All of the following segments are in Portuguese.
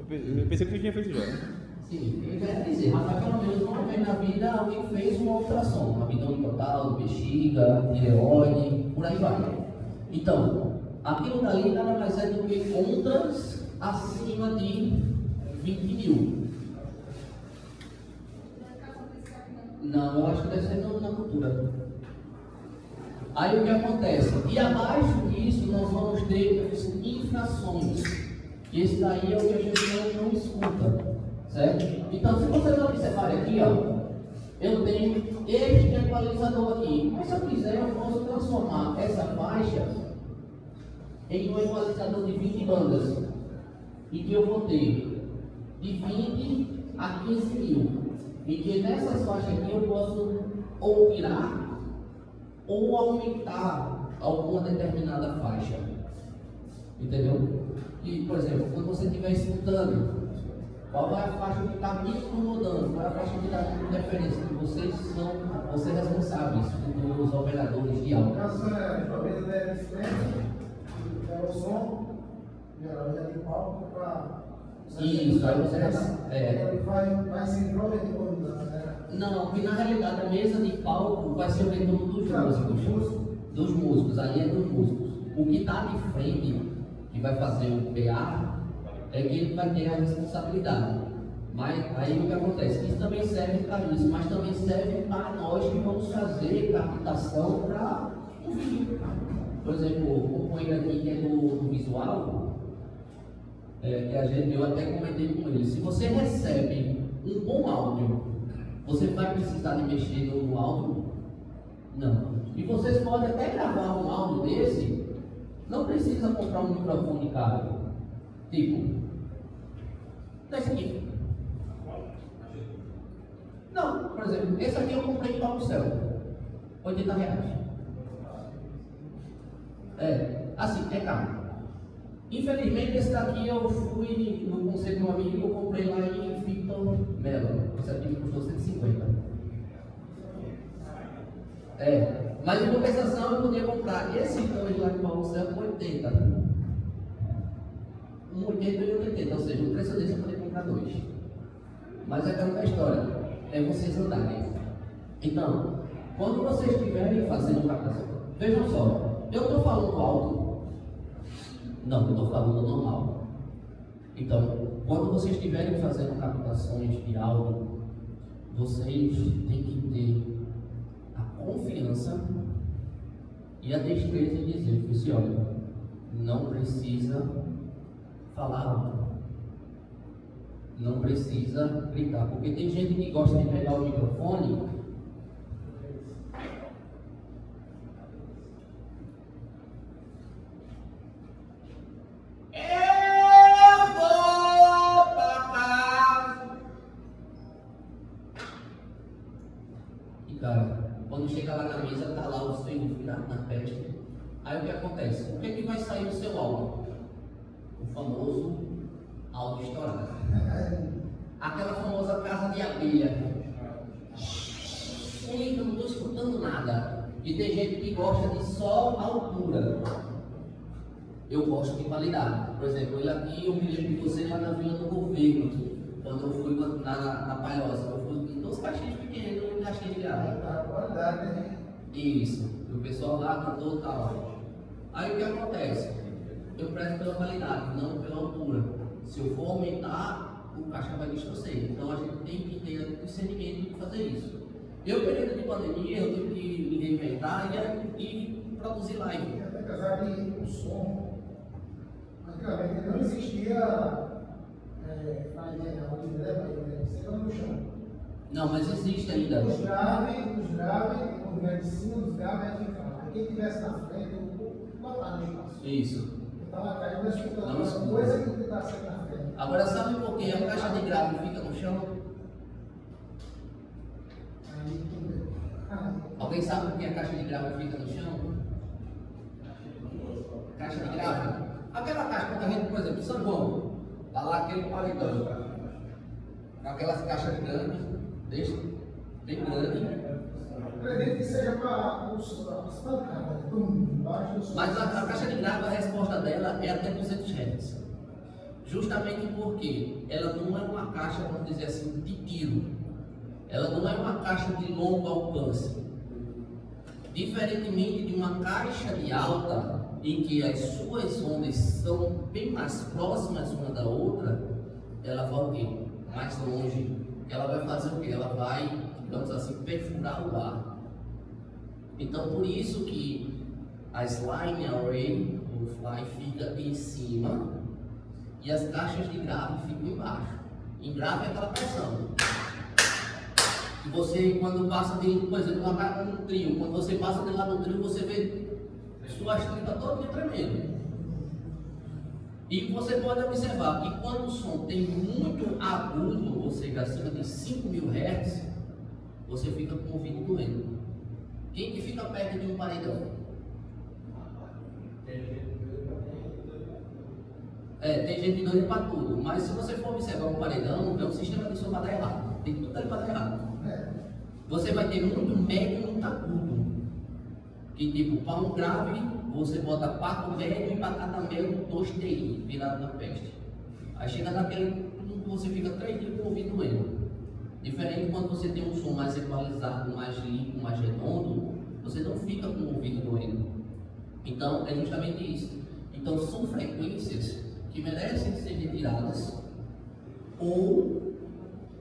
Eu pensei que você tinha feito já. Sim, eu quero dizer, rapaz, pelo menos uma vez na vida alguém fez uma ultrassom, um abdômen total, bexiga, tireoide, por aí vai. Então, aquilo dali nada mais é do que contras acima de 20 mil. Não, eu acho que deve ser na cultura. Aí o que acontece? E abaixo disso nós vamos ter as infrações. E esse daí é o que a gente não escuta. Certo? Então, se vocês observarem aqui, ó, eu tenho este equalizador aqui. Mas se eu quiser, eu posso transformar essa faixa em um equalizador de 20 bandas. E que eu vou ter de 20 a 15 mil. E que nessas faixas aqui eu posso ou tirar ou aumentar alguma determinada faixa. Entendeu? E, por exemplo, quando você estiver escutando, qual é a faixa que está me incomodando? Qual é a faixa que está com interferência? Que vocês responsáveis, os operadores de áudio. Talvez é diferente, é o som, já de palco para. Isso, aí você já está. Vai sincronizar quando. Não, porque na realidade a mesa de palco vai ser o retorno dos músicos. Dos músicos, aí é dos músicos. O que está de frente, que vai fazer o PA, é que ele vai ter a responsabilidade. Mas aí o que acontece? Isso também serve para isso, mas também serve para nós que vamos fazer captação para o vídeo. Por exemplo, o companheiro aqui que é do visual, que eu até comentei com ele, se você recebe um bom áudio, você vai precisar de mexer no áudio? Não. E vocês podem até gravar um áudio desse, não precisa comprar um microfone caro. Tipo, desse aqui. Não, por exemplo, esse aqui eu comprei de Palco Céu, R$80. Assim, é caro. Infelizmente, esse daqui eu fui no conselho de um amigo que eu comprei lá em Victor Mello. Esse aqui me custou 150. Mas em compensação eu podia comprar esse dois lá de Palco Céu por 80. Um 80 e um 80, ou seja, o preço desse eu poderia comprar dois. Mas é aquela história, é vocês andarem. Então, quando vocês estiverem fazendo captação, vejam só, eu estou falando alto? Não, eu estou falando normal. Então, quando vocês estiverem fazendo captações de áudio, vocês têm que ter a confiança e a destreza de dizer, olha, não precisa falar alto, não precisa gritar, porque tem gente que gosta de pegar o microfone e cara, quando chega lá na mesa, tá lá os filhos virados na peste. Aí o que acontece? O que é que vai sair no seu áudio? O famoso áudio estourado. Aquela famosa casa de abelha. Eita, não estou escutando nada. E tem gente que gosta de só altura. Eu gosto de qualidade. Por exemplo, ele aqui, eu me lembro de você lá na Vila do Governo. Quando eu fui na Palhoça, eu fui em 2 caixinhas pequenas, uma caixinha de grava. Qualidade, né? Isso. E o pessoal lá cantou e tal. Aí o que acontece? Eu prezo pela qualidade, não pela altura. Se eu for aumentar, o caixa vai distorcer. Então a gente tem que ter o discernimento de fazer isso. Eu, período de pandemia, eu tive que me reinventar e produzir live. Apesar de o som, antigamente não existia você no chão. Não, mas existe ainda. Os graves, o lugar de cima dos graves é ficar. Quem estivesse na frente, botar no espaço. Isso. Estava atrás, mas escutando Não uma escuta. coisa que está sempre na frente. Agora, sabe por que a caixa de grave fica no chão? Aí tudo bem. Alguém sabe por que a caixa de grave fica no chão? Caixa de grave? Aquela caixa que a gente, por exemplo, São João, tá lá aquele paletão. Aquelas caixas grandes, bem grande. Acredito que seja para os pancadas, embaixo do som. Mas a caixa de grave, a resposta dela é até 200 Hz. Justamente porque ela não é uma caixa, vamos dizer assim, de tiro. Ela não é uma caixa de longo alcance. Diferentemente de uma caixa de alta, em que as suas ondas são bem mais próximas uma da outra, ela vai o quê? Mais longe. Ela vai fazer o quê? Ela vai, digamos assim, perfurar o ar. Então, por isso que a Slime Array, o fly, fica em cima e as caixas de grave ficam embaixo. Em grave é aquela pressão. E você, quando passa de, por exemplo, um trio, quando você passa de lá do trio, você vê suas tripas todas tremendo. E você pode observar que quando o som tem muito agudo, ou seja, acima de 5.000 Hz, você fica com o ouvido doendo. Quem que fica perto de um paredão? Tem gente doida para tudo, mas se você for observar um paredão, é um sistema de som para dar errado. Tem tudo ali para dar errado. Você vai ter muito médio e muito agudo. Que tipo, para um grave, você bota quarto médio e para cada médio 2 TI, virado na peste. Aí chega naquele ponto que você fica 3 dias com o ouvido doendo. Diferente quando você tem um som mais equalizado, mais limpo, mais redondo, você não fica com o ouvido doendo. Então, é justamente isso. Então, são frequências que merecem ser retiradas ou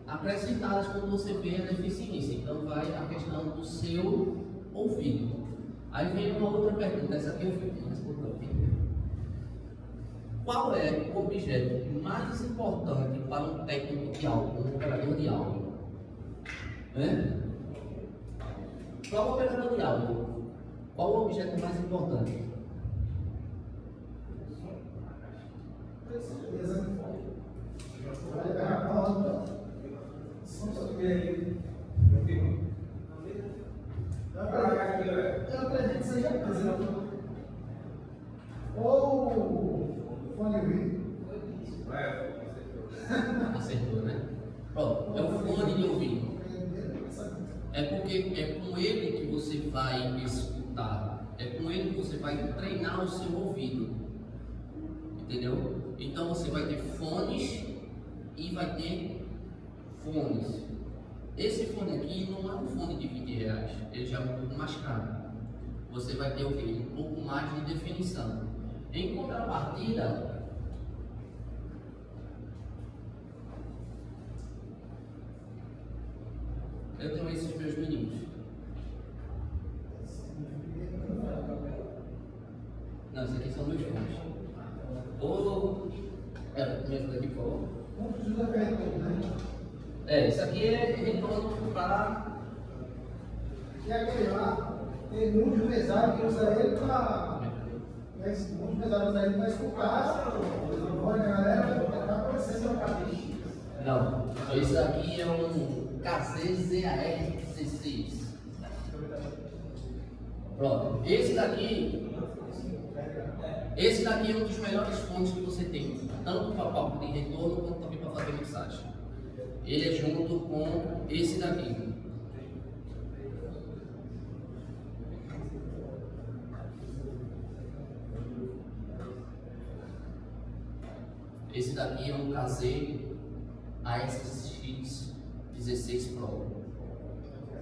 acrescentadas quando você vê a deficiência. Então, vai a questão do seu ouvido. Aí vem uma outra pergunta, essa aqui eu fico respondendo aqui. Qual é o objeto mais importante para um técnico de áudio, um operador de áudio? Qual é o operador de áudio? Qual o objeto mais importante? Eu acredito que seja ou fone ouvido. Acertou, né? Pronto, é o fone de ouvido. É porque é com ele que você vai escutar. É com ele que você vai treinar o seu ouvido. Entendeu? Então você vai ter fones e vai ter fones. Esse fone aqui não é um fone de R$20, ele já é um pouco mais caro. Você vai ter o quê? Um pouco mais de definição. Em contrapartida, eu tenho esses meus meninos. Não, esses aqui são meus fones. Me ajuda aqui, por favor. Isso aqui é retorno para. E aquele lá, tem muitos empresários que usam ele para. Muitos empresários usam ele para escutar. Olha, a galera está aparecendo na cabeça. Não, esse aqui é um KC-ZAR-16. Pronto, esse daqui é um dos melhores fones que você tem, tanto para palco de retorno quanto também para fazer mixagem. Ele é junto com esse daqui. Esse daqui é um KZ ASX16 Pro.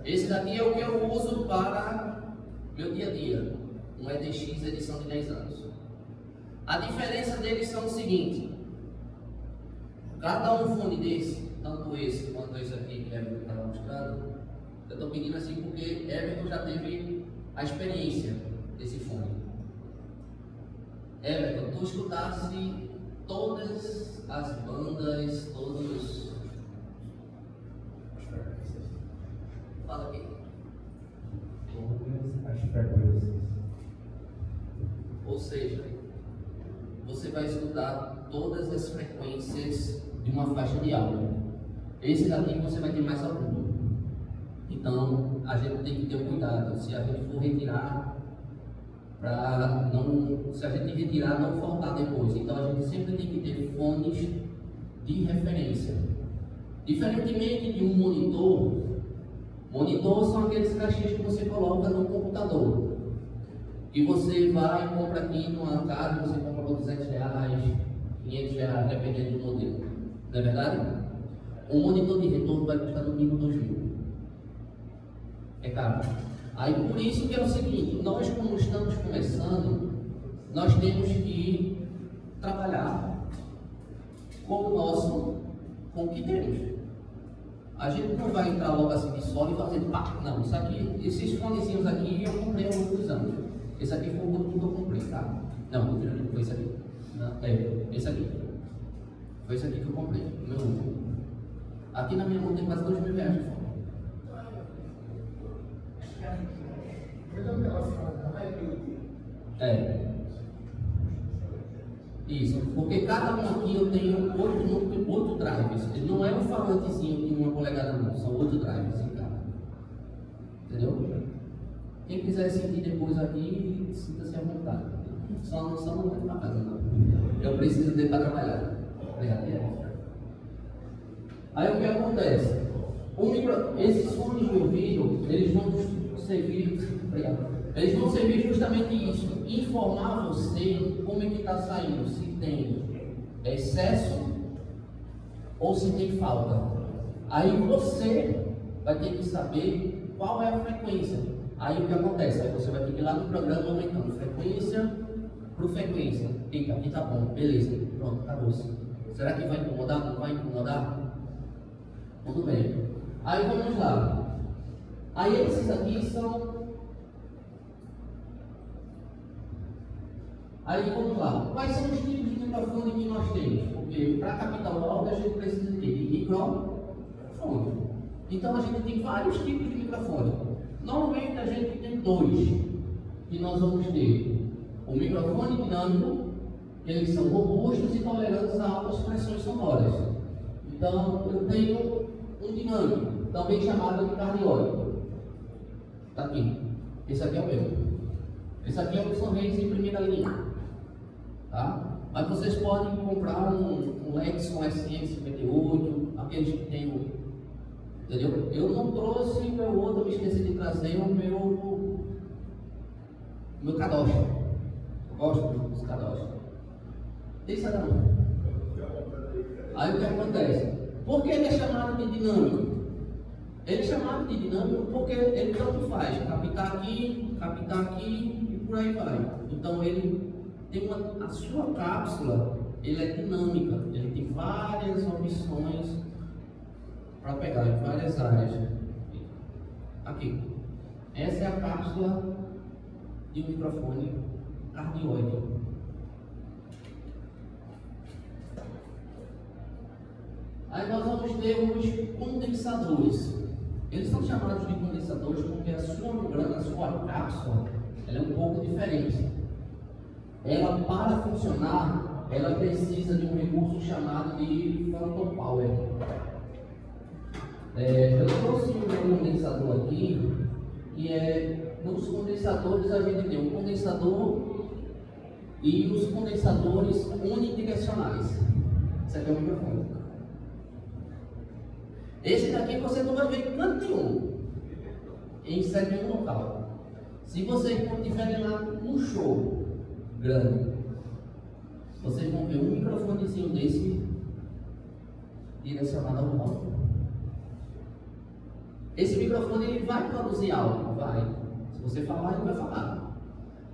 Esse daqui é o que eu uso para meu dia a dia, um EDX edição de 10 anos. A diferença deles são o seguinte: cada um fone desse, tanto esse quanto esse aqui que Everton estava mostrando, eu estou pedindo assim porque Everton já teve a experiência desse fone. Everton, tu escutasse todas as bandas, todos. Fala aqui. Todas as frequências. Ou seja, você vai escutar todas as frequências de uma faixa de áudio. Esse daqui você vai ter mais agudo. Então, a gente tem que ter cuidado. Se a gente for retirar, se a gente retirar, não faltar depois. Então, a gente sempre tem que ter fones de referência. Diferentemente de um monitor, são aqueles caixinhos que você coloca no computador. E você vai e compra aqui numa casa, você compra por R$200, R$ 500, dependendo do modelo. Não é verdade? Um monitor de retorno vai custar no mínimo 2.000. É caro. Aí por isso que é o seguinte, nós como estamos começando, nós temos que trabalhar com o que temos. A gente não vai entrar logo assim de solo e fazer pá, não, isso aqui, esses fonezinhos aqui eu comprei há muitos anos. Esse aqui foi o último que eu comprei, tá? Não, foi esse aqui. Não, esse aqui. Foi esse aqui que eu comprei, o meu último. Aqui na minha mão tem quase R$ 2.000 de fone. Isso, porque cada um aqui eu tenho 8 drives. Ele não é um falantezinho de 1 polegada não, são 8 drives em cada. Entendeu? Quem quiser sentir depois aqui, sinta-se à vontade. Só não vai para casa não. Eu preciso dele para trabalhar. Aí o que acontece? Esses fones de ouvido, eles vão servir justamente isso, informar você como é que está saindo, se tem excesso ou se tem falta. Aí você vai ter que saber qual é a frequência. Aí o que acontece? Aí você vai ter que ir lá no programa aumentando frequência por frequência. Eita, aqui tá bom, beleza, pronto, acabou-se. Será que vai incomodar? Não vai incomodar? Tudo bem. Aí vamos lá. Aí esses aqui são... Aí vamos lá. Quais são os tipos de microfone que nós temos? Porque para captar o áudio a gente precisa de microfone. Então a gente tem vários tipos de microfone. Normalmente a gente tem 2 que nós vamos ter. O microfone dinâmico, eles são robustos e tolerantes a altas pressões sonoras. Então eu tenho um dinâmico, também chamado de cardioide. Está aqui. Esse aqui é o meu. Esse aqui é o Wilson Reis em primeira linha. Tá? Mas vocês podem comprar um Lexon SM58, aqueles que tem o... Entendeu? Eu não trouxe o meu outro, eu me esqueci de trazer o meu Kadosh. Eu gosto dos Kadosh. Isso é não. Aí o que acontece? Por que ele é chamado de dinâmico? Ele é chamado de dinâmico porque ele tanto faz captar aqui e por aí vai. Então ele tem a sua cápsula, ele é dinâmica, ele tem várias opções para pegar em várias áreas. Aqui, essa é a cápsula de um microfone cardioide. Aí nós vamos ter os condensadores. Eles são chamados de condensadores porque a sua membrana, a sua cápsula, ela é um pouco diferente. Ela, para funcionar, ela precisa de um recurso chamado de phantom power. Eu trouxe um condensador aqui, que é, nos condensadores a gente tem um condensador e os condensadores unidirecionais. Esse aqui é o microfone. Esse daqui você não vai ver em canto nenhum, em nenhum local. Se vocês não estiverem lá num show grande, vocês vão ver um microfonezinho desse direcionado ao palco. Esse microfone ele vai produzir áudio, vai. Se você falar, ele vai falar.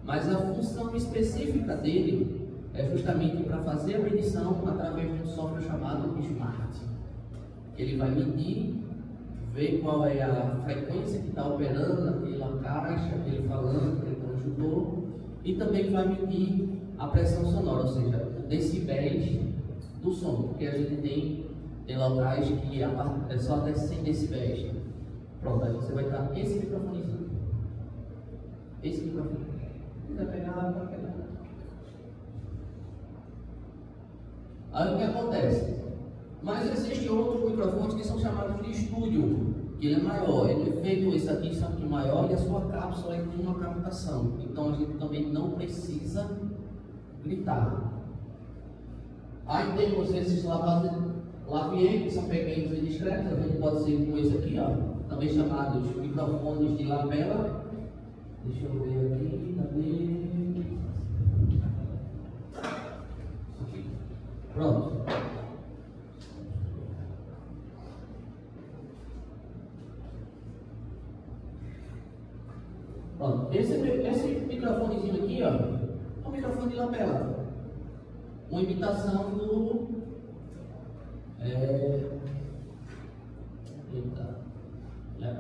Mas a função específica dele é justamente para fazer a medição através de um software chamado Smart. Ele vai medir, ver qual é a frequência que está operando naquela caixa, aquele falante, aquele transdutor, e também vai medir a pressão sonora, ou seja, decibéis do som, porque a gente tem locais que é só até 100 decibéis. Pronto, aí você vai estar esse microfonezinho. Esse microfone. Se quiser pegar, vai pegar. Aí o que acontece? Mas existem outros microfones que são chamados de estúdio, que ele é maior, ele é feito, esse aqui é um maior e a sua cápsula tem uma captação. Então a gente também não precisa gritar. Aí temos esses lavaliers, que são pequenos e discretos, a gente pode ser com esse aqui, ó, também chamados microfones de lapela. Deixa eu ver aqui, cadê? Pronto, esse microfonezinho aqui, ó, é um microfone de lapela. Uma imitação do. Eita,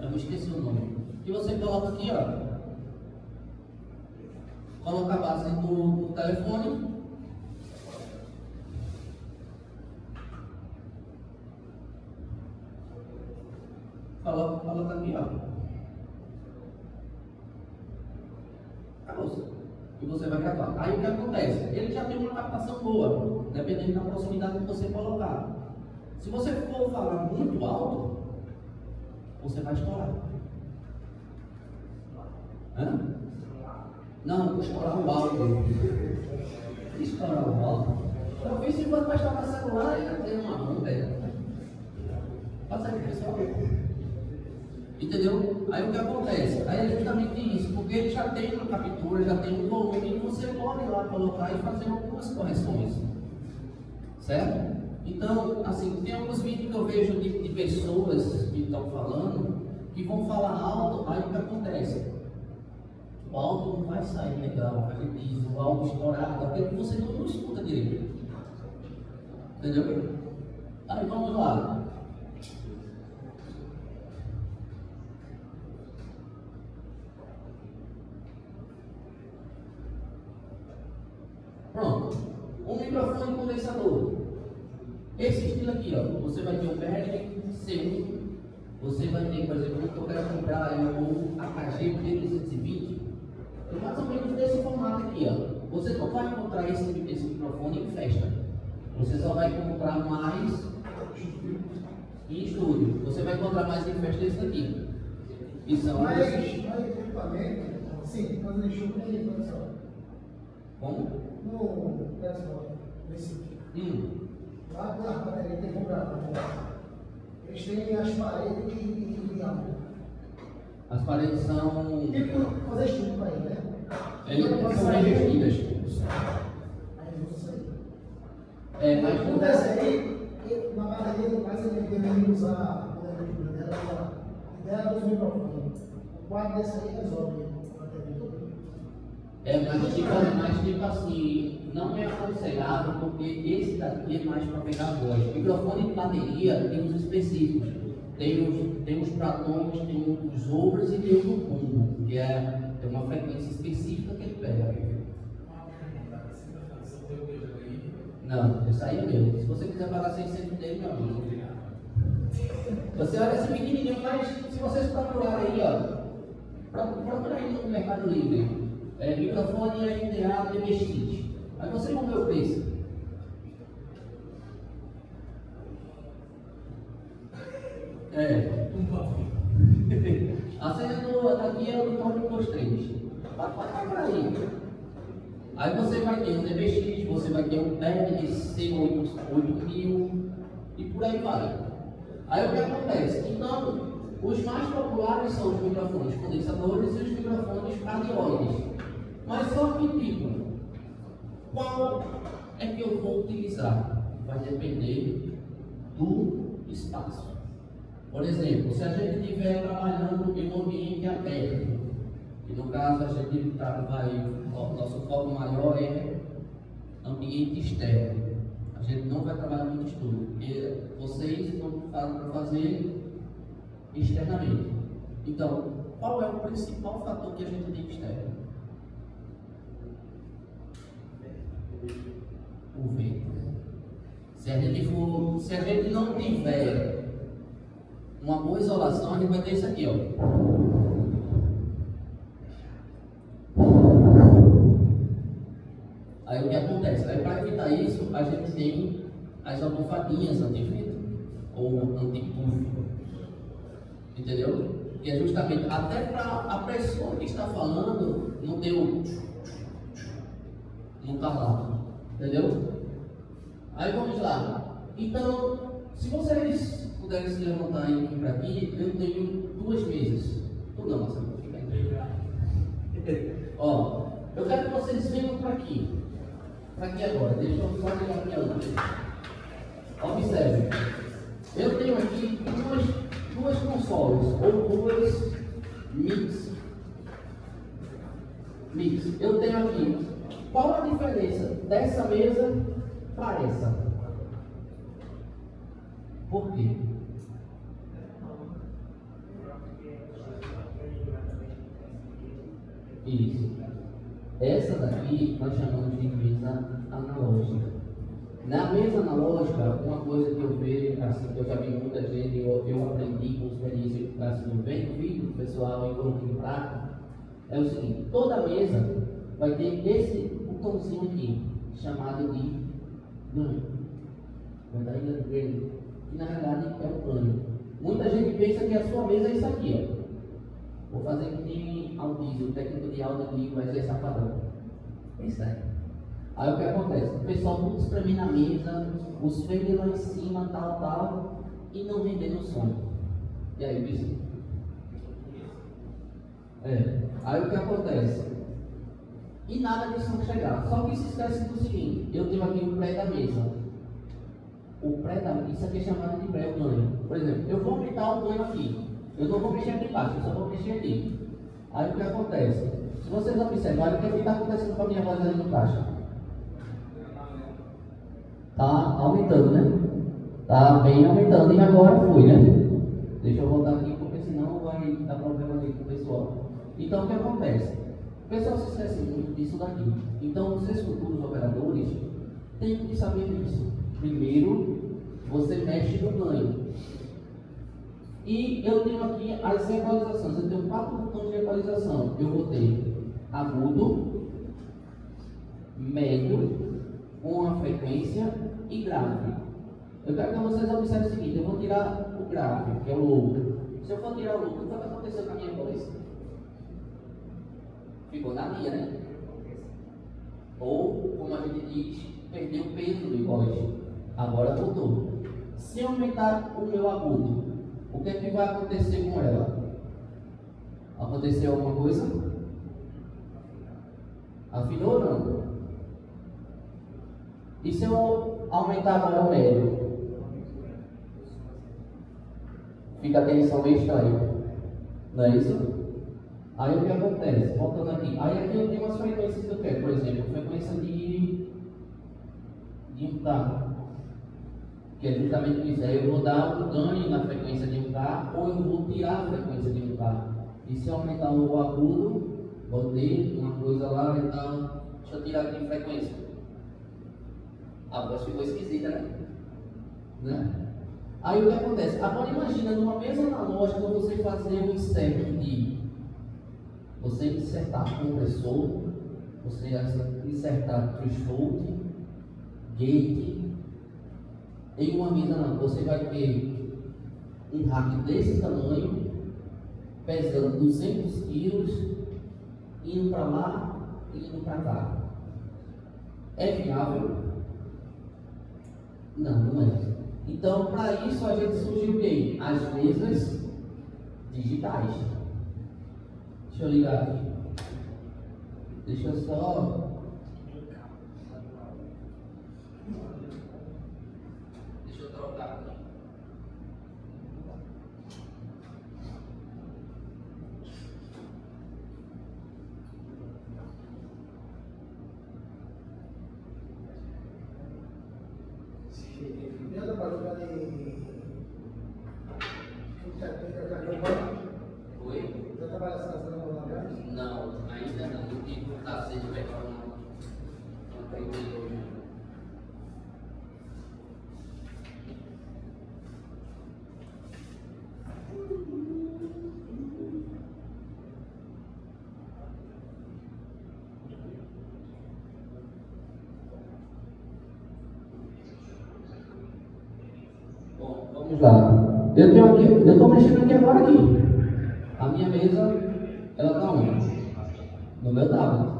eu me esqueci o nome. E você coloca aqui, ó. Coloca a base no telefone. Coloca aqui, ó. Acabou. E você vai gravar. Aí o que acontece? Ele já tem uma captação boa, dependendo da proximidade que você colocar. Se você for falar muito alto, você vai estourar. Hã? Não, estourar o áudio. Estourar o áudio. Talvez se for para estourar celular, ele tem uma mão, velho. Passa aqui, pessoal. Entendeu? Aí o que acontece? Aí é justamente isso, porque ele já tem uma captura, já tem um volume, e você pode ir lá colocar e fazer algumas correções. Certo? Então, assim, tem alguns vídeos que eu vejo de pessoas que estão falando, que vão falar alto, aí o que acontece? O áudio não vai sair legal, a gente diz, o áudio estourado, aquilo que você não escuta direito. Entendeu? Aí vamos lá. Pronto. Um microfone condensador. Esse estilo aqui, ó, você vai ter um Behringer C1. Você vai ter, por exemplo, eu quero comprar um AKG P220. Mais ou menos desse formato aqui, ó. Você não vai encontrar esse microfone em festa. Você só vai encontrar mais em estúdio. Você vai encontrar mais em festa desse daqui. E são mas equipamento, sim, mas deixou com ele, professor. Como? No pessoal, nesse. Lá com a bateria tem que comprar. Eles têm as paredes e áudio. As paredes são. Tipo, fazer estudo para ele, né? Eles são revestidas. Aí não sei. Mas acontece aí, na bateria do caso, ele deveria usar a leitura dela, ideia dos microfones. O quadro desse aí resolve a bateria toda. Mas tipo assim, não é aconselhável, porque esse daqui é mais para pegar a voz. Microfone de bateria tem uns específicos. Tem os pratões, tem os overs e tem o do fundo, que tem uma frequência específica que ele pega. Não, isso aí é meu. Se você quiser pagar 600 dele, meu amigo. Você olha esse pequenininho, mas se vocês procurarem aí, ó, procura aí no Mercado Livre. Microfone NDA DBX. Aí vocês vão ver o preço. A senha daqui é o Torno Plus 3. Pode pagar aí. Aí você vai ter um DBX, você vai ter um Behringer C8000 e por aí vai. Aí o que acontece? Então, os mais populares são os microfones condensadores e os microfones cardioides. Mas só que tipo, qual é que eu vou utilizar? Vai depender do espaço. Por exemplo, se a gente estiver trabalhando em um ambiente aberto, que no caso a gente nosso foco maior é ambiente externo. A gente não vai trabalhar muito estúdio, porque vocês vão para fazer externamente. Então, qual é o principal fator que a gente tem externo? O vento. Se a gente não tiver uma boa isolação, a gente vai ter isso aqui, ó. Aí o que acontece? Aí para evitar isso, a gente tem as almofadinhas anti-vento ou anti-puff. Entendeu? Que é justamente até para a pessoa que está falando não ter o não tá lá. Entendeu? Aí vamos lá. Então, se vocês puderem se levantar e vir para aqui, eu tenho 2 mesas. Ou não, mas eu vou ficar aqui. Ó, eu quero que vocês venham para aqui. Para aqui agora. Deixa eu só ligar aqui a luz. Observe. Eu tenho aqui duas consoles, ou 2 mix. Mix. Eu tenho aqui. Qual a diferença dessa mesa para essa? Por quê? Isso. Essa daqui nós chamamos de mesa analógica. Na mesa analógica, uma coisa que eu vejo, assim, que eu já vi muita gente, eu aprendi com experiência, assim, vendo vídeo do pessoal e coloquei em prática, é o seguinte: toda mesa vai ter esse botãozinho aqui, chamado de ganho. Vai dar em ganho, que na realidade é o ganho. Muita gente pensa que a sua mesa é isso aqui, ó. Vou fazer que nem audível, o técnico de áudio digo, vai ser safadão. É isso aí. Aí o que acontece? O pessoal tudo espremendo na mesa, os feios lá em cima, tal, e não rendendo o som. E aí, bicho? Aí o que acontece? E nada de som chegar. Só que se esquece do seguinte: eu tenho aqui o pré da mesa. O pré da mesa, isso aqui é chamado de pré, o ganho. Por exemplo, eu vou aumentar o ganho aqui. Eu não vou mexer aqui embaixo, eu só vou mexer aqui. Aí o que acontece? Se vocês observarem, o que está acontecendo com a minha voz ali no caixa? Está aumentando, né? Está bem aumentando, e agora foi, né? Deixa eu voltar aqui, porque senão vai dar problema ali com o pessoal. Então o que acontece? O pessoal se esquece muito disso daqui. Então vocês futuros operadores têm que saber disso. Primeiro, você mexe no ganho. E eu tenho aqui as equalizações. Eu tenho 4 botões de equalização. Eu vou ter agudo, médio, com uma frequência e grave. Eu quero que vocês observem o seguinte: eu vou tirar o grave, que é o low. Se eu for tirar o low, o que vai acontecer com a minha voz? Ficou na linha, né? Ou, como a gente diz, perdeu o peso do voz. Agora voltou. Se eu aumentar o meu agudo, o que é que vai acontecer com ela? Aconteceu alguma coisa? Afinou ou não? E se eu aumentar agora o médio? Fica a tensão meio estranha. Não é isso? Aí o que acontece? Voltando aqui. Aí aqui eu tenho umas frequências que eu quero. Por exemplo, frequência de um K. Que é justamente isso. Aí eu vou dar um ganho na frequência de um K, ou eu vou tirar a frequência de um K. E se eu aumentar o agudo, botei uma coisa lá e tal. Deixa eu tirar aqui a frequência. A voz ficou esquisita, né? Aí o que acontece? Agora imagina numa mesa analógica você fazer um insert de você insertar compressor, você insertar threshold, gate. Em uma mesa não, você vai ter um rack desse tamanho, pesando 200 quilos, indo para lá e indo para cá. É viável? Não, não é. Então, para isso a gente surgiu o quê? As mesas digitais. Deixa eu ligar aqui. Deixa eu só... Deixa eu trocar aqui. Dentro da barulha de... Oi? Você trabalha essa grande? Não, ainda não. Eu tive que estar sendo pegar uma preguiça hoje. Bom, vamos lá. Eu estou mexendo aqui agora aqui. A minha mesa, ela está onde? No meu tablet.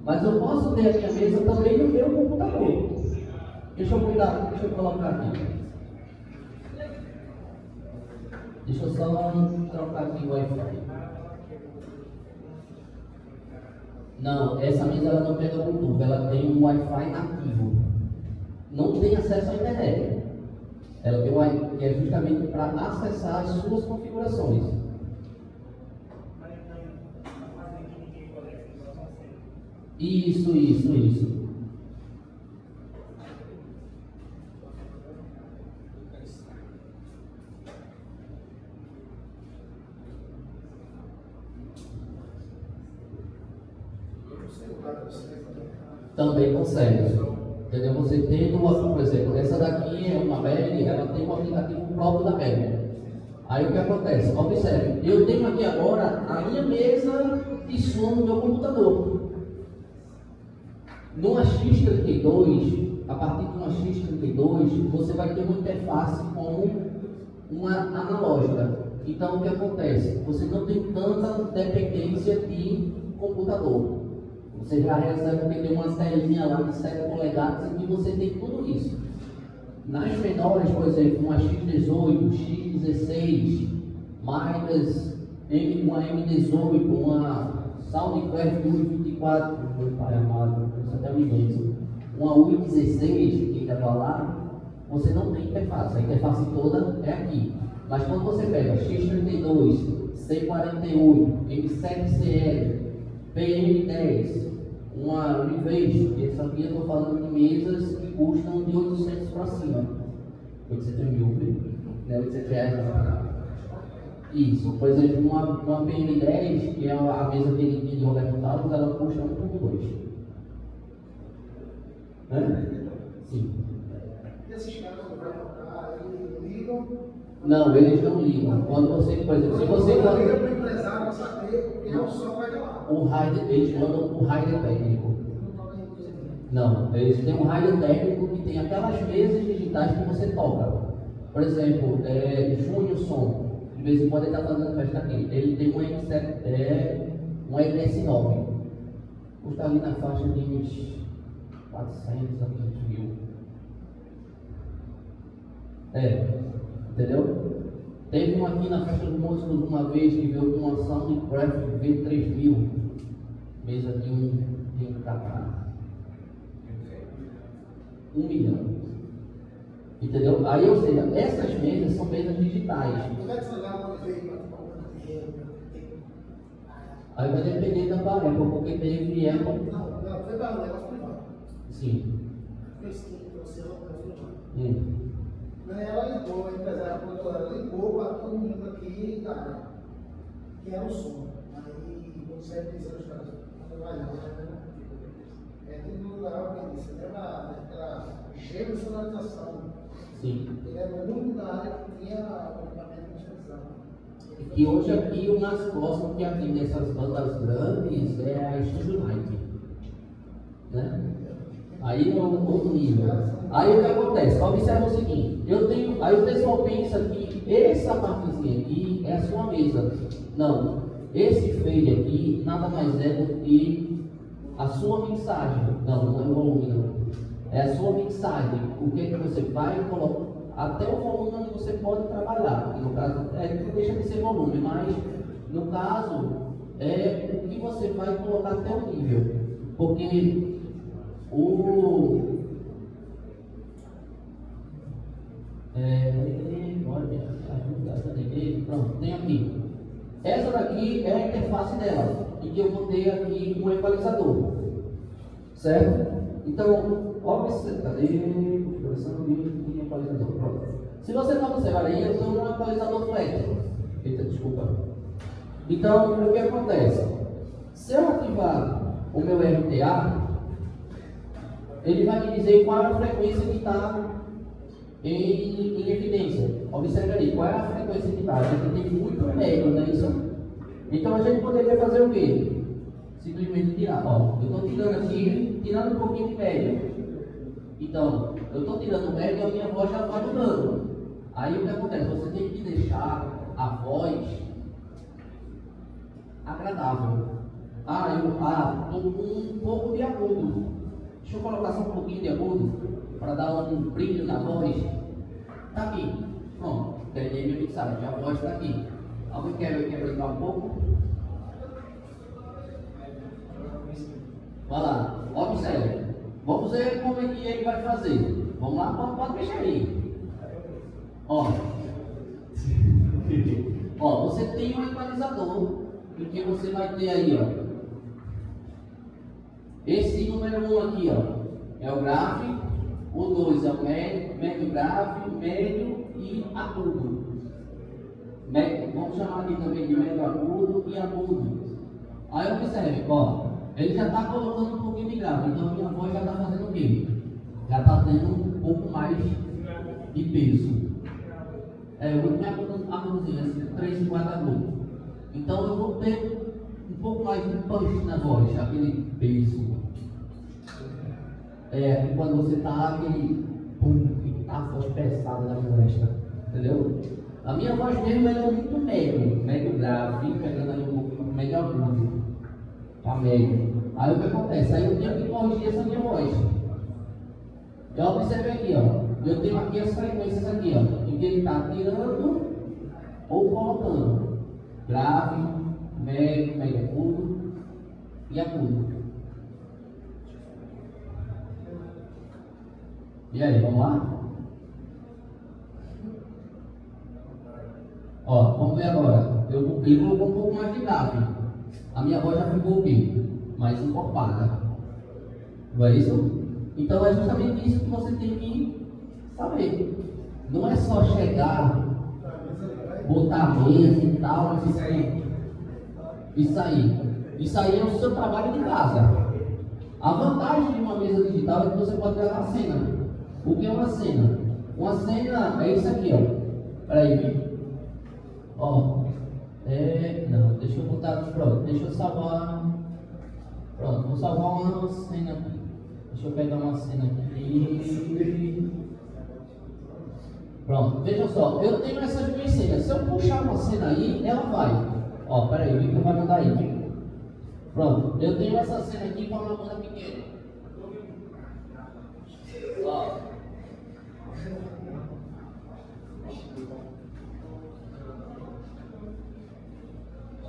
Mas eu posso ter a minha mesa também no meu computador. Deixa eu colocar aqui. Deixa eu só trocar aqui o Wi-Fi. Não, essa mesa ela não pega Bluetooth, ela tem um Wi-Fi nativo. Não tem acesso à internet. Ela tem um Wi-Fi que é justamente para acessar as suas configurações. Isso. Também consegue. Entendeu? Você tem por exemplo, essa daqui é uma bag, ela tem um aplicativo próprio da bag. Aí o que acontece? Observe, eu tenho aqui agora a minha mesa de som no meu computador. Numa X32, a partir de uma X32, você vai ter uma interface como uma analógica. Então o que acontece? Você não tem tanta dependência de computador. Você já recebe porque tem uma telinha lá de 7 polegadas e você tem tudo isso. Nas menores, por exemplo, uma X18, X16, mais uma M18, uma Soundcraft UI24, meu pai amado, isso até me lembro, uma UI16, que ainda vai lá, você não tem interface, a interface toda é aqui. Mas quando você pega X32, C48, M7CL, PM10, uma Revage, essa aqui eu estou falando de mesas que custam de 800 para cima. 800 mil, né? 800 reais. Isso, por exemplo, uma PM10, que é a mesa que ele de Roberto Carlos, ela custa 1,2. Né? Sim. E esses caras que vai tocar, eles ligam? Não, eles não ligam. Quando você, por exemplo, se você liga para o empresário saber quem é o som vai lá. Eles mandam o rider técnico. Não, eles têm um rider técnico que tem aquelas mesas digitais que você toca. Por exemplo, Júnior Som, de vez em quando ele está fazendo festa aqui. Ele tem um MS9. Custa ali na faixa de uns 400 a 500 mil. Entendeu? Teve um aqui na festa dos músicos uma vez que veio com uma Soundcraft V3000, mesa de um kk. 1 milhão. Entendeu? Aí, ou seja, essas mesas são mesas digitais. Aí vai depender da Barepa, porque teve ela. Não, foi para o negócio privado. Sim. Ela ligou, a empresária produtora ligou para todo mundo aqui, cara, que era o som. Aí você é dizendo os caras, não vai não, tem um lugar que disse, lembra daquela geossonorização. Sim. Ele era o único da área que tinha o equipamento de extensão. E hoje aqui o mais próximo que atende essas bandas grandes é a Studio Night. Né? Aí é um outro nível. Aí o que acontece? Observa o seguinte, aí o pessoal pensa que essa partezinha aqui é a sua mesa. Não, esse fade aqui nada mais é do que a sua mixagem. Não é o volume não. É a sua mixagem. O que é que você vai colocar? Até o volume onde você pode trabalhar. Porque no caso, não deixa de ser volume, mas no caso é o que você vai colocar até o nível. Porque pronto, tem aqui. Essa daqui é a interface dela, em que eu vou ter aqui um equalizador, certo? Então, observe, cadê? Configuração de equalizador. Pronto. Se você não observar aí, eu sou um equalizador flat. Eita, desculpa. Então, o que acontece? Se eu ativar o meu RTA, ele vai me dizer qual é a frequência que está em evidência. Observe ali, qual é a frequência que está. A gente tem muito médio, não é isso? Então a gente poderia fazer o quê? Simplesmente tirar. Ó, eu estou tirando aqui, tirando um pouquinho de médio. Então, eu estou tirando o médio e a minha voz já vai mudando. Aí o que acontece? Você tem que deixar a voz agradável. Eu estou com um pouco de agudo. Deixa eu colocar só um pouquinho de agudo para dar um brilho na voz. Está aqui. Pronto. Terminei minha mixagem. A voz está aqui. Alguém quer brincar um pouco? Vai lá. Observe. Vamos ver como é que ele vai fazer. Vamos lá, pode mexer aí. Ó, você tem um equalizador em que você vai ter aí, ó. número 1 aqui, ó, é o grave, o 2 é o médio, médio grave, médio e agudo. Vamos chamar aqui também de médio agudo e agudo. Aí observe, ó, ele já está colocando um pouquinho de grave, então a minha voz já está fazendo o quê? Já está tendo um pouco mais de peso. Eu vou ter agudozinho, 3 e 4 agudos. Então eu vou ter um pouco mais de punch na voz, aquele peso. Quando você está aquele pum, que tá a voz pesada da floresta, entendeu? A minha voz mesmo é muito médio grave, pegando aí um pouco médio agudo, tá médio. Aí o que acontece? Aí eu tenho que corrigir essa minha voz. Eu observe aqui, ó, eu tenho aqui as frequências aqui, ó, em que ele está tirando ou colocando grave, médio agudo e agudo. E aí, vamos lá? Ó, vamos ver agora. Ele colocou um pouco mais de grave. A minha voz já ficou o quê? Mais encorpada. Não é isso? Então é justamente isso que você tem que saber. Não é só chegar, botar a mesa e tal, mas isso aí é o seu trabalho de casa. A vantagem de uma mesa digital é que você pode gravar cena. O que é uma cena? Uma cena é isso aqui, ó. Peraí. Ó. Não, deixa eu botar. Pronto, deixa eu salvar. Pronto, vou salvar uma cena aqui. Deixa eu pegar uma cena aqui. Pronto, veja só. Eu tenho essas duas cenas. Se eu puxar uma cena aí, ela vai. Ó, peraí, o Victor vai mandar aí. Pronto, eu tenho essa cena aqui com uma banda pequena. Ó.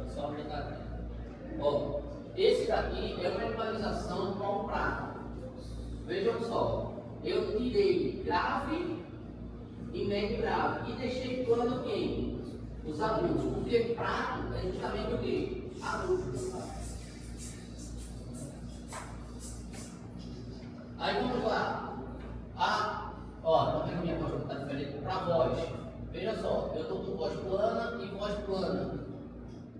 Só aumentar aqui. Ó, esse daqui é uma equalização com o prato. Vejam só, eu tirei grave e médio grave e deixei plano quem? Os agudos, porque prato é justamente o quê? Agudo. Aí vamos lá. Ó, tá vendo minha voz está diferente para voz? Veja só, eu estou com voz plana e voz plana.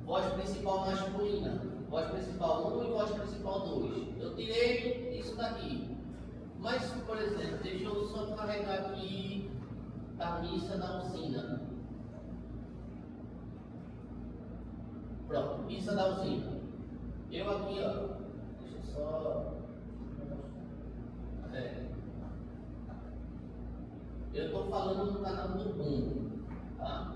Voz principal masculina, voz principal 1 e voz principal 2. Eu tirei isso daqui. Mas, por exemplo, deixa eu só carregar aqui a missa da usina. Pronto, missa da usina. Eu aqui, ó, deixa eu só. Eu estou falando no canal do Boom, tá?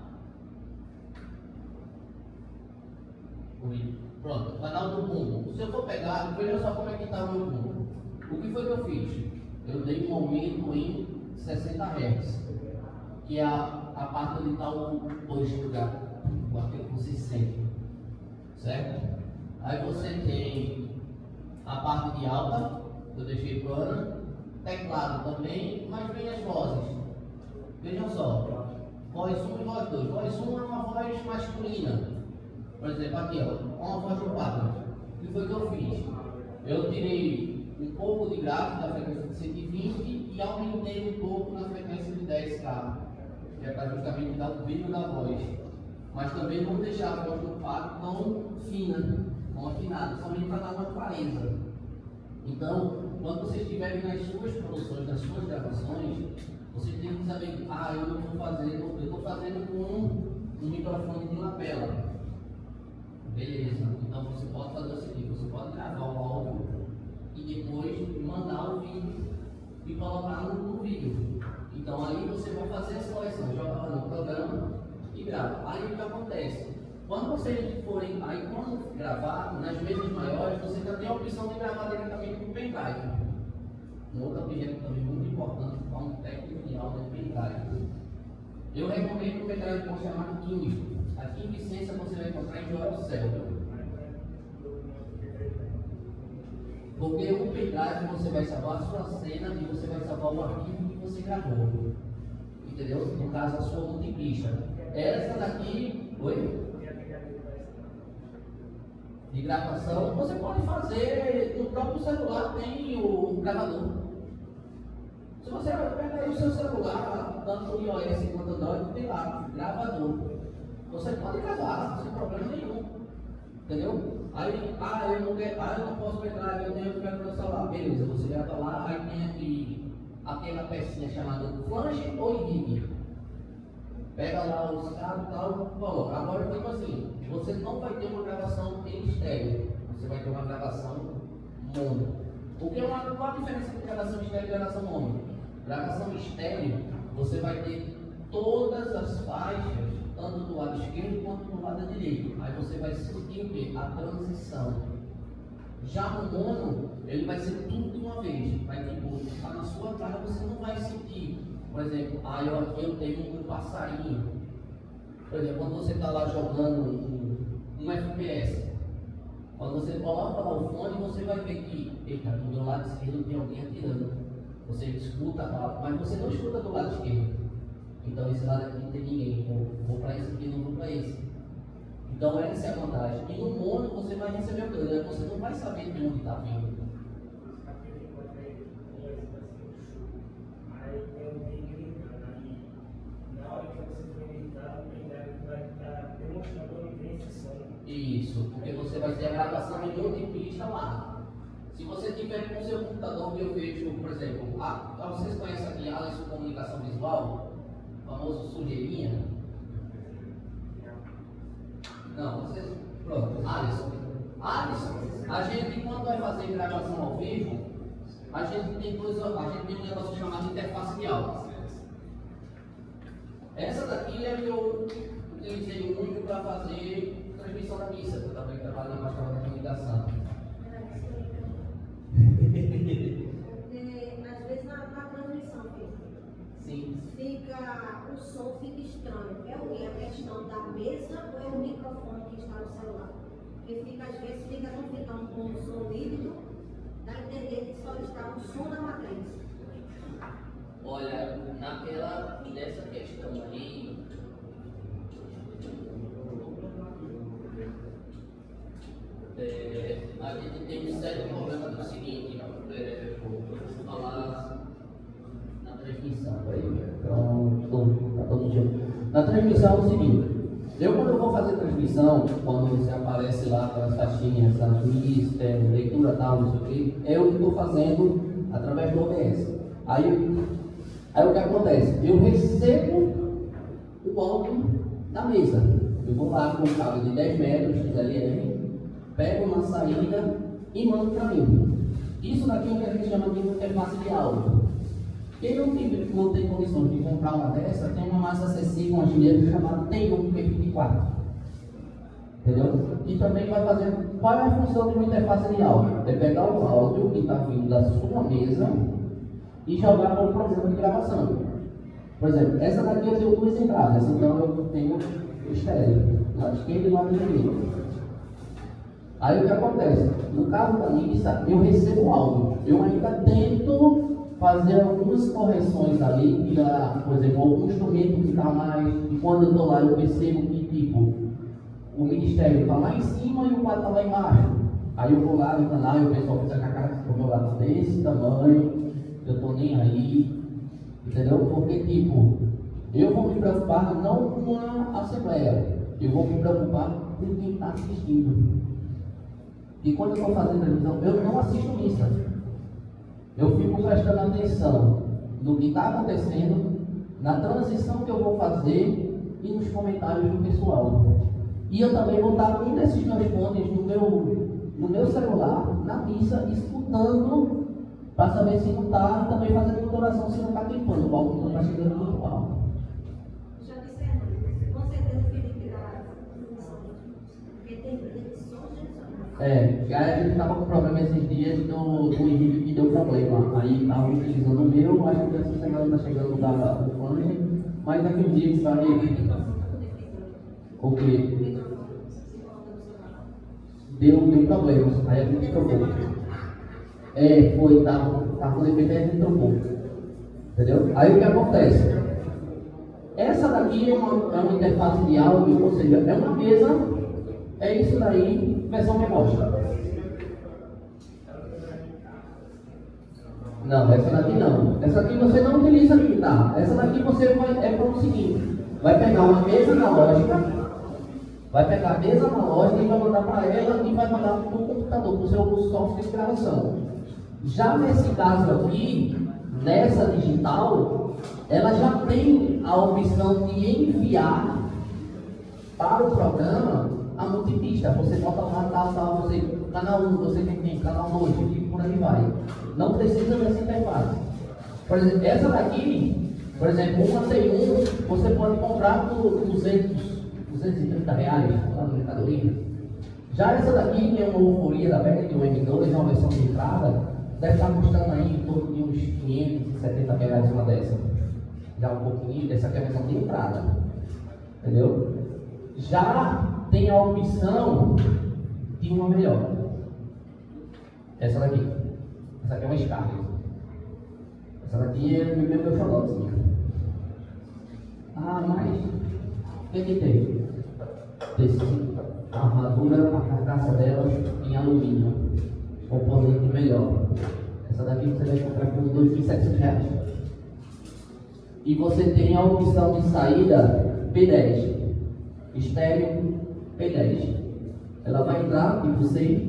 Pronto, canal do Boom. Se eu for pegar, veja só como é que está o meu Boom. O que foi que eu fiz? Eu dei um aumento em 60 Hz, que é a parte onde está o posto, aquilo que você sente, certo? Aí você tem a parte de alta, eu deixei plana, teclado também, mas vem as vozes. Vejam só, voz 1 e voz 2. Voz 1 é uma voz masculina. Por exemplo, aqui, ó, uma voz do quadro. O que foi que eu fiz? Eu tirei um pouco de grave da frequência de 120 e aumentei um pouco na frequência de 10K, que é para justamente dar o brilho da voz. Mas também não deixar a voz do quadro tão fina, tão afinada, somente para dar uma clareza. Então, quando vocês estiverem nas suas produções, nas suas gravações, vocês têm que saber que, eu não estou fazendo, eu estou fazendo com um microfone de lapela. Beleza, então você pode fazer o seguinte, você pode gravar o áudio e depois mandar o vídeo e colocar no vídeo. Então aí você vai fazer essa correção, joga no programa e grava. Aí o que acontece? Quando vocês forem, aí quando gravar, nas mesas maiores, você já tem a opção de gravar diretamente com o pendrive. Um outro objeto também muito importante para um técnico de áudio é pendrive. Eu recomendo o pendrive por chamado Kingston. Aqui em Vicência você vai encontrar em Joel Selva. Porque o pendrive você vai salvar a sua cena e você vai salvar o arquivo que você gravou. Entendeu? No caso, a sua multipista. Essa daqui. Oi? de gravação, você pode fazer no próprio celular, tem o gravador. Se você pegar aí o seu celular, tanto o iOS quanto o Android, tem lá, gravador. Você pode gravar, sem problema nenhum. Entendeu? Aí, eu não posso pegar, eu tenho que pegar no celular. Beleza, você grava lá, aí tem aqui aquela pecinha chamada flange ou rig. Pega lá os cabos e tal, coloca. Agora, tipo assim, você não vai ter uma gravação em estéreo, você vai ter uma gravação mono. Qual a diferença entre gravação estéreo e gravação mono? Gravação estéreo, você vai ter todas as faixas, tanto do lado esquerdo quanto do lado direito. Aí você vai sentir o quê? A transição. Já no mono, ele vai ser tudo de uma vez. Vai tipo, tá na sua cara, você não vai sentir. Por exemplo, eu tenho um passarinho. Por exemplo, quando você está lá jogando um FPS, quando você coloca lá o fone, você vai ver que, eita, do meu lado esquerdo tem alguém atirando. Você escuta a palavra, mas você não escuta do lado esquerdo. Então esse lado aqui não tem ninguém, vou para esse aqui, não vou para esse. Então essa é a vantagem. E no mono você vai receber o que? Você não vai saber de onde está vindo. Aí tem alguém gritando aí. Na hora que você for gritar, o pendrive vai estar demonstrando onde vem esse som. Isso, porque você vai ter a gravação em outra pista lá. Se você tiver com o seu computador, que eu vejo, por exemplo, vocês conhecem aqui a Alisson Comunicação Visual? O famoso sujeirinha? Não, vocês. Pronto, Alisson, a gente quando vai fazer gravação ao vivo, a gente tem um negócio chamado interface de áudio. Essa daqui é que eu utilizei muito para fazer transmissão da missa, que eu também trabalho na pastoral da comunicação. Às vezes na transmissão Sim. o som fica estranho. É o que? A questão da mesa ou é o microfone que está no celular? Porque às vezes não fica com um som líquido, dá a entender que só está o som da matriz. Olha, nessa questão aí, a gente tem um sério problema do seguinte, vou falar na transmissão, tá todo dia. Na transmissão é o seguinte, quando eu vou fazer transmissão, quando você aparece lá aquelas caixinhas, leitura tal, não sei o que, é eu que estou fazendo através do OBS. Aí o que acontece? Eu recebo o áudio da mesa. Eu vou lá com um cabo de 10 metros XLR, pego uma saída e mando para mim. Isso daqui é o que a gente chama de interface de áudio. Quem não tem condições de comprar uma dessa, tem uma mais acessível, uma chinesa chamada Tengu P24. Entendeu? E também vai fazer. Qual é a função de uma interface de áudio? É pegar o áudio que está vindo da sua mesa e jogar para o programa de gravação. Por exemplo, essa daqui eu tenho duas entradas, então eu tenho estéreo, lado esquerdo e lado direito. Aí o que acontece? No caso da missa, eu recebo o áudio. Eu ainda tento fazer algumas correções ali, tirar, por exemplo, algum instrumento que está mais. E quando eu estou lá, eu percebo que, tipo, o ministério está lá em cima e o quadro está lá embaixo. Aí eu vou lá no canal e o pessoal fica com a cara do meu lado desse tamanho, eu estou nem aí, entendeu? Porque, tipo, eu vou me preocupar não com a assembleia, eu vou me preocupar com quem está assistindo. E quando eu estou fazendo televisão, eu não assisto missa. Eu fico prestando atenção no que está acontecendo, na transição que eu vou fazer e nos comentários do pessoal. E eu também vou estar com um desses meus fones no meu celular, na missa, escutando, para saber se não está, e também fazendo monitoração se não está clipando, o áudio não está chegando muito alto. Já disseram, com certeza o Felipe da transmissão, porque tem som de aí a gente estava com problema esses dias do Henrique que deu problema. Aí estava utilizando o meu, acho que essa semana está chegando do fone, mas daqui um dia que vai. O que? Deu problemas, aí a gente trocou. Estava com defeito e a gente trocou. Entendeu? Aí o que acontece? Essa daqui é uma interface de áudio, ou seja, é uma mesa, é isso daí. versão que mostra? Não, essa daqui não. Essa daqui você não utiliza aqui, tá? Essa daqui você vai, é para o seguinte, vai pegar uma mesa analógica, vai pegar a mesa analógica e vai mandar para ela e vai mandar para o computador, para o seu software de gravação. Já nesse caso aqui, nessa digital, ela já tem a opção de enviar para o programa a multipista. Você bota lá, tal, você, canal 1, você tem canal 2, e por aí vai. Não precisa dessa interface. Por exemplo, essa daqui, por exemplo, uma T1, você pode comprar por 230 reais lá no mercadoria. Já essa daqui, que é uma euforia da Beck do M2, é uma versão de entrada, deve estar custando aí em torno de uns 570 reais uma dessa. Já um pouquinho, essa aqui é a versão de entrada. Entendeu? Já tem a opção de uma melhor. Essa daqui. Essa aqui é uma Scarlett. Essa daqui é meu xodózinho. Ah, mas o que tem? Tecido, a armadura, a carcaça delas em alumínio. Componente melhor. Essa daqui você vai comprar por R$ 2.700. E você tem a opção de saída P10. Estéreo P10. Ela vai entrar tipo C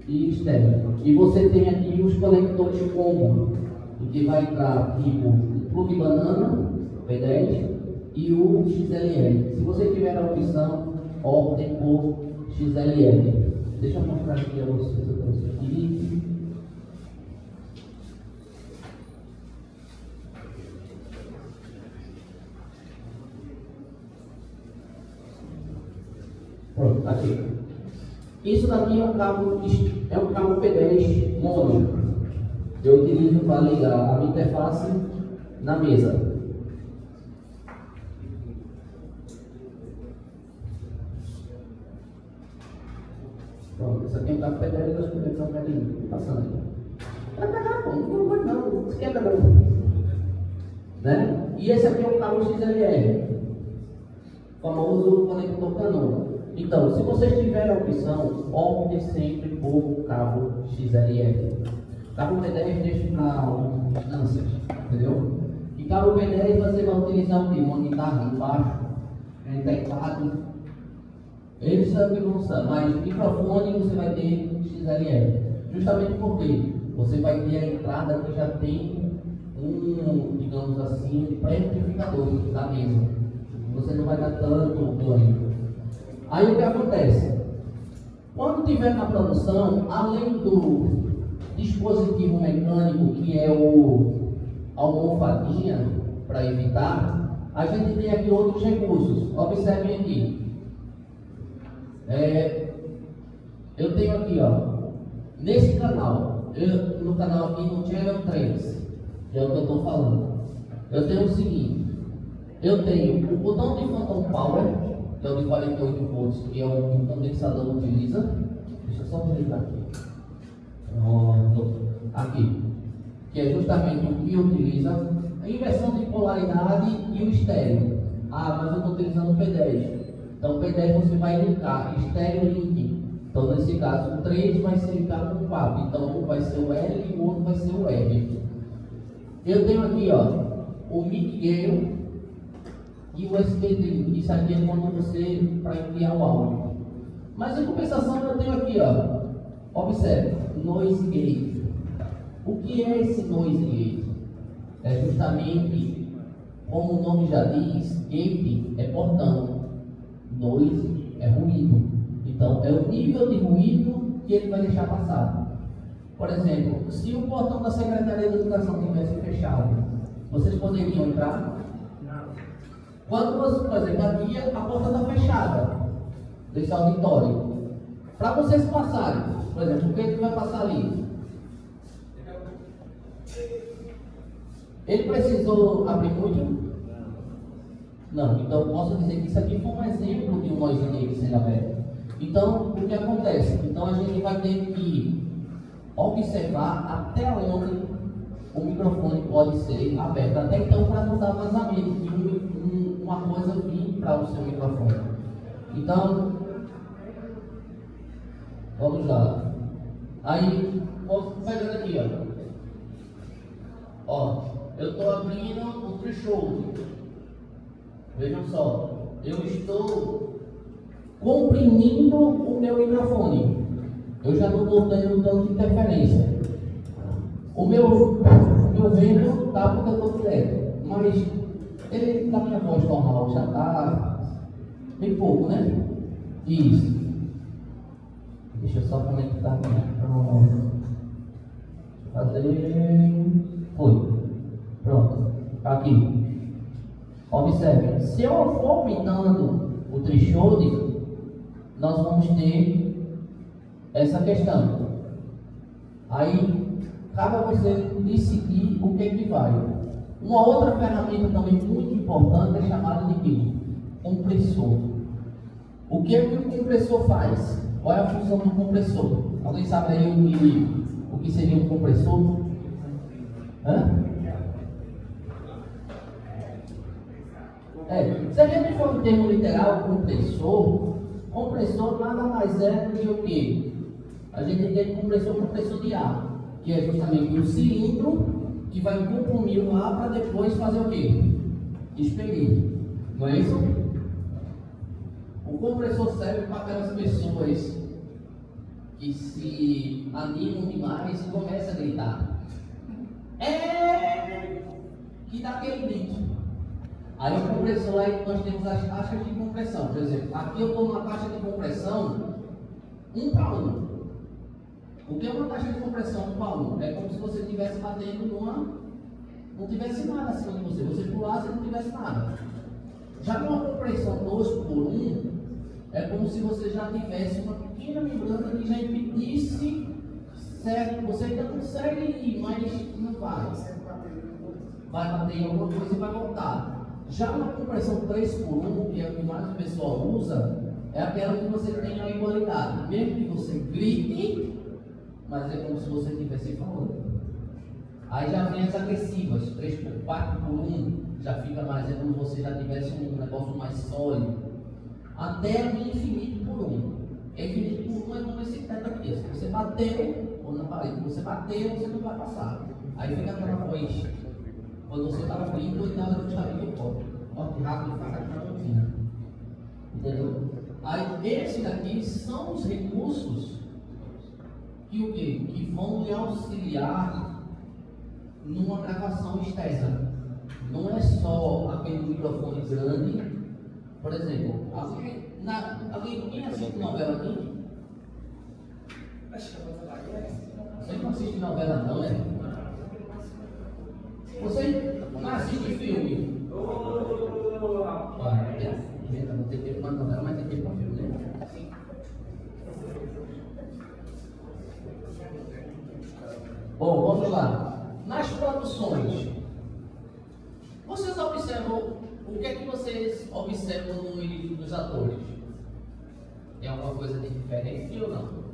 e estéreo. E você tem aqui os conectores combo, que vai entrar tipo plug banana P10 e o XLR. Se você tiver a opção, optem por XLR. Deixa eu mostrar aqui a vocês. Aqui. Pronto, aqui. Isso daqui é um cabo P10 mono. Eu utilizo para ligar a minha interface na mesa. Pronto, isso aqui é um cabo P10, nós podemos usar um passando aqui. Vai pegar, pô, não vai não, isso quebra não. Né? E esse aqui é um cabo XLR, famoso conector Canon. Então, se vocês tiverem a opção, optem sempre por cabo XLR. Cabo P10 deixa para distâncias, entendeu? E cabo P10 você vai utilizar o quê? Uma guitarra embaixo, um teclado. Eles sabem que vão usar, mas microfone você vai ter XLR. Justamente porque você vai ter a entrada que já tem digamos assim, pré-amplificador da mesa. Você não vai dar tanto ganho. Aí o que acontece? Quando tiver na produção, além do dispositivo mecânico, que é a almofadinha para evitar, a gente tem aqui outros recursos. Observem aqui. Eu tenho aqui, ó, nesse canal, no canal aqui no Channel 3, que é o que eu estou falando. Eu tenho o seguinte: eu tenho o botão de Phantom Power, que é o de 48 volts, que é o que o condensador utiliza. Deixa eu só desligar aqui. Pronto. Aqui. Que é justamente o que utiliza a inversão de polaridade e o estéreo. Ah, mas eu estou utilizando o P10. Então o P10 você vai linkar estéreo link. Então nesse caso o 3 vai se linkar com o 4. Então um vai ser o L e o outro vai ser o R. Eu tenho aqui, ó, o mic gain e o USB-Link. Isso aqui é quando você para enviar o áudio. Mas em compensação eu tenho aqui, ó, observe, noise gate. O que é esse noise gate? É justamente, como o nome já diz, gate é portão, noise é ruído. Então é o nível de ruído que ele vai deixar passar. Por exemplo, se o portão da Secretaria de Educação tivesse fechado, vocês poderiam entrar? Quando você, por exemplo, aqui a porta está fechada desse auditório, para vocês passarem, por exemplo, o que ele vai passar ali? Ele precisou abrir muito? Não. Então eu posso dizer que isso aqui foi um exemplo de um noise gate sendo aberto. Então, o que acontece? Então a gente vai ter que observar até onde o microfone pode ser aberto, até então para não dar vazamento de uma coisa vir para o seu microfone. Então, Vamos lá. Aí, posso pegando aqui, ó. Ó, eu estou abrindo o threshold. Vejam só, eu estou comprimindo o meu microfone. Eu já não estou dando tanto interferência. O meu vento está porque eu estou direto, mas ele da minha voz normal já está bem pouco, né? Isso. Deixa eu só conectar aqui. Pronto. Fazer. Foi. Pronto. Aqui. Observe. Se eu for aumentando o threshold, nós vamos ter essa questão. Aí, cabe a você decidir o que é que vai. Uma outra ferramenta também muito importante é chamada de quê? Compressor. O que é que o compressor faz? Qual é a função do compressor? Alguém sabe aí o que seria um compressor? Se a gente for em termo literal, compressor nada mais é do que o quê? A gente tem compressor de ar, que é justamente um cilindro que vai comprimir o ar para depois fazer o quê? Expelir. Não é isso? O compressor serve para aquelas pessoas que se animam demais e começam a gritar. Que dá aquele grito. Aí o compressor, aí nós temos as taxas de compressão. Por exemplo, aqui eu estou numa taxa de compressão 1 para 1. O que é uma taxa de compressão 1 para 1? É como se você estivesse batendo não tivesse nada acima de você. Você pulasse e não tivesse nada. Já numa compressão 2 por 1, é como se você já tivesse uma pequena membrana que já impedisse, certo? Você ainda consegue ir, mas não vai. Vai bater em alguma coisa e vai voltar. Já na compressão 3 por 1, que é o que mais o pessoal usa, é aquela que você tem a igualdade. Mesmo que você grite, mas é como se você estivesse falando. Aí já vem as agressivas, 3 por 4 por 1, já fica mais, é como se você já tivesse um negócio mais sólido. Até o infinito por 1. Infinito por 1 é como esse teto aqui. Se você bater, ou na parede, se você bater, você não vai passar. Aí fica aquela voz. Quando você está abrindo, ele dá justamente o corpo. Corte rápido e faz aquela rotina. Entendeu? Aí esses daqui são os recursos que o quê? Que vão lhe auxiliar numa gravação externa. Não é só aquele microfone grande. Por exemplo, alguém assiste novela aqui? Você não assiste novela não, é? Você não assiste filme? Não tem tempo para novela, mas tem tempo para filme, né? Bom, vamos lá. Nas produções, vocês observam, o que é que vocês observam no meio dos atores? Tem alguma coisa de diferente ou não?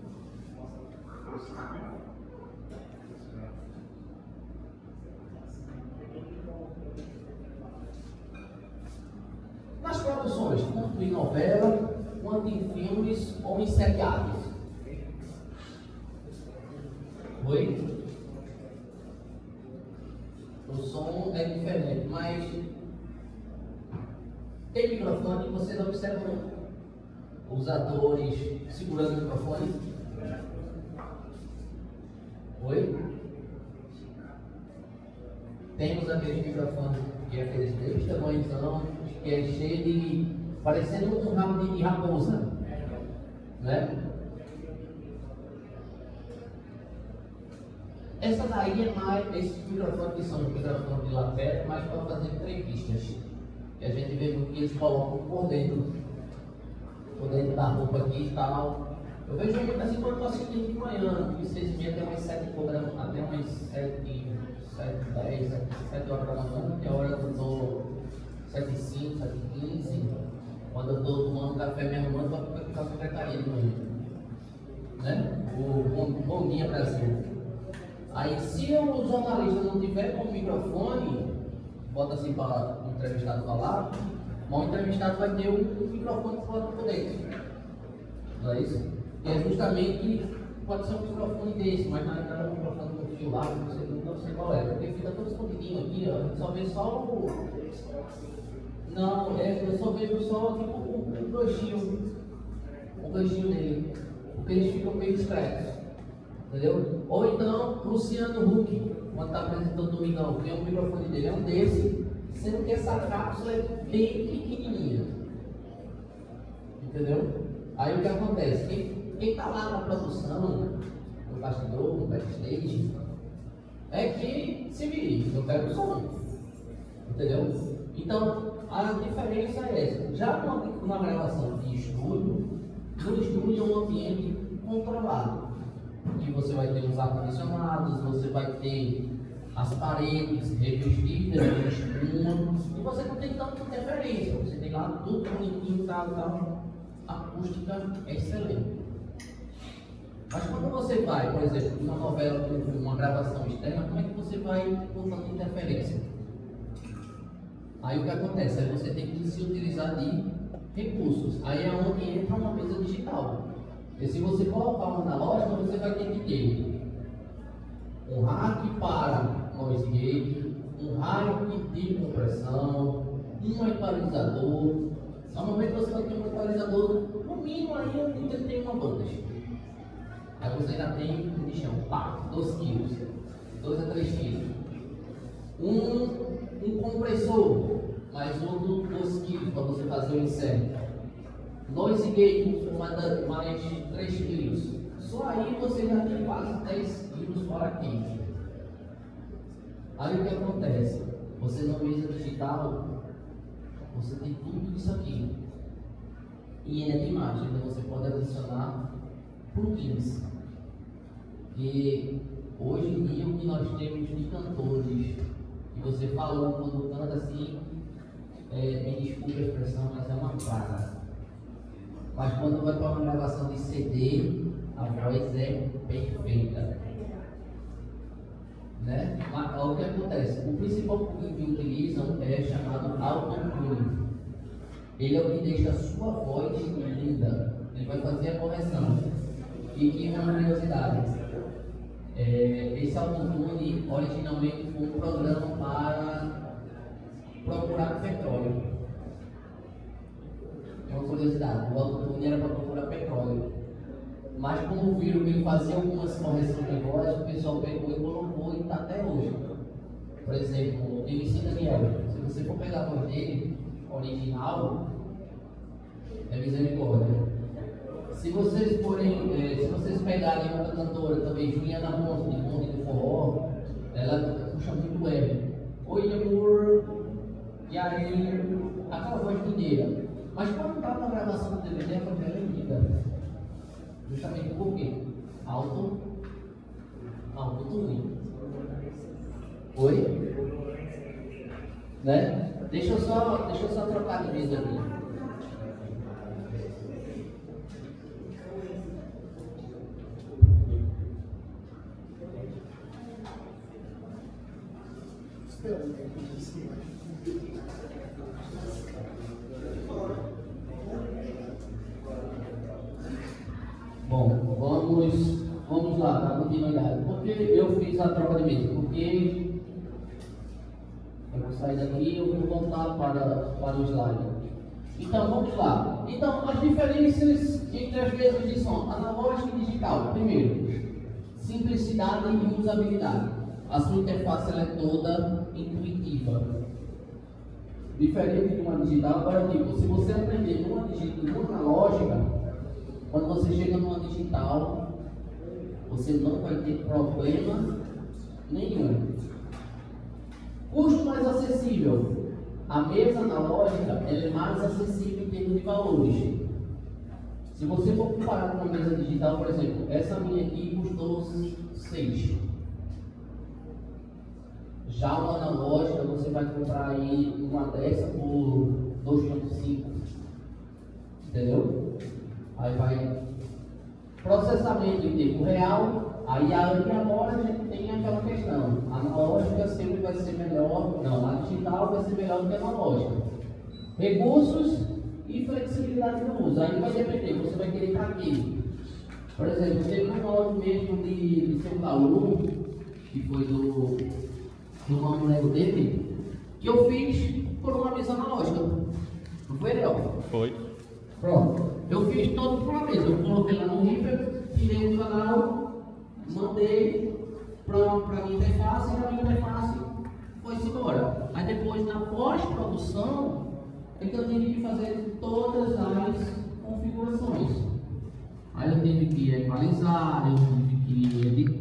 Nas produções, tanto em novela, quanto em filmes ou em seriados. Oi? O som é diferente, mas tem microfone, vocês observam os atores segurando o microfone? Oi? Temos aqueles microfones que é aqueles desse tamanhozão, que é cheio de, parecendo um rabo de raposa, né? Essa daí é mais, esses microfones que são os microfones de lapela, mas para fazer entrevistas, que a gente vê que eles colocam por dentro da roupa aqui e tal. Eu vejo muito assim quando eu estou assistindo de manhã, de 6h30 até umas 7 até umas 7 horas da manhã, que é a hora que eu estou 7h05, 7h15, quando eu estou tomando café me arrumando para ficar secretaria de manhã. Né? Bom dia, Brasil. Aí, se o jornalista não tiver com o microfone, bota assim para o entrevistado falar, mas o entrevistado vai ter um microfone que coloca por dentro. Não é isso? que é justamente, pode ser um microfone desse, mas na verdade é um microfone com fio largo, não sei qual é, porque fica todo escondidinho aqui, ó, a gente só vê só o... Não, eu só vejo só tipo o gostinho dele, porque eles ficam meio discretos, entendeu? Ou então, Luciano Huck, quando está apresentando o Domingão, tem um microfone dele, é um desse, sendo que essa cápsula é bem pequenininha, entendeu? Aí o que acontece? Quem está lá na produção, no bastidor, no backstage, é que se vire, eu quero o som, entendeu? Então, a diferença é essa. Já na gravação de estúdio, no estúdio é um ambiente controlado, que você vai ter os ar-condicionados, você vai ter as paredes revestidas de espuma, e você não tem tanta interferência, você tem lá tudo bonitinho, tal, acústica excelente. Mas quando você vai, por exemplo, uma novela com uma gravação externa, como é que você vai com tanta interferência? Aí o que acontece? Aí você tem que se utilizar de recursos. Aí é onde entra uma mesa digital. E se você colocar uma analógica, você vai ter que ter um rack para noise gate, um rack de compressão, um equalizador. Normalmente você vai ter um equalizador, no mínimo aí ele tem uma bandas. Aí você já tem um bichão, 2 kg, 2 a 3 kg. Um compressor, mais outro 2 kg para você fazer o inserto. Noise gate, mais 3 kg. Só aí você já tem quase 10 kg para quente. Aí o que acontece? Você na mesa digital, você tem tudo isso aqui. E é de imagem, então você pode adicionar plugins. E hoje em dia o que nós temos de cantores, que você falou quando canta assim, me desculpe a expressão, mas é uma praga. Mas quando vai para uma gravação de CD, a voz é perfeita. Né? Mas o que acontece? O principal plugin que utilizam é chamado Auto-Tune. Ele é o que deixa a sua voz linda. Ele vai fazer a correção. E uma curiosidade: esse Auto-Tune originalmente foi um programa para procurar petróleo. É uma curiosidade: o Auto-Tune era para procurar petróleo. Mas como viram que ele fazia algumas correções de voz, o pessoal pegou e colocou e está até hoje. Por exemplo, MC Daniel, se você for pegar a voz dele, original, é misericórdia. Se vocês pegarem outra cantora também, Juliana Monte, de Monte do Forró, ela puxa muito web. Oi amor, e aí, aquela voz inteira. Mas quando está na gravação do DVD, a voz dela é linda. Justamente por quê? Auto-tune. Oi? Né? Deixa eu só trocar de mesa aqui. Bom, vamos lá, para continuidade. Por que eu fiz a troca de mesa? Porque eu vou sair daqui e eu vou voltar para o slide. Então, vamos lá. Então, as diferenças entre as mesas de som analógica e digital. Primeiro, simplicidade e usabilidade. A sua interface ela é toda intuitiva. Diferente de uma digital, agora tipo, se você aprender numa analógica, quando você chega numa digital, você não vai ter problema nenhum. Custo mais acessível. A mesa analógica ela é mais acessível em termos de valores. Se você for comparar com uma mesa digital, por exemplo, essa minha aqui custou 6. Já uma analógica, você vai comprar aí uma dessa por 2,5. Entendeu? Aí vai processamento em tempo real. Aí agora a gente tem aquela questão: a analógica sempre vai ser melhor, não, a digital vai ser melhor do que a analógica. Recursos e flexibilidade no uso. Aí vai depender, você vai querer para quê? Por exemplo, teve um áudio mesmo de seu Paulo, que foi do manual dele, que eu fiz por uma mesa analógica. Não foi, Léo? Foi. Pronto. Eu fiz todo por uma mesa. Eu coloquei lá no Reaper, tirei um canal, mandei para minha interface e a minha interface foi-se embora. Aí depois, na pós-produção, é que eu tive que fazer todas as configurações. Aí eu tive que equalizar, eu tive que editar.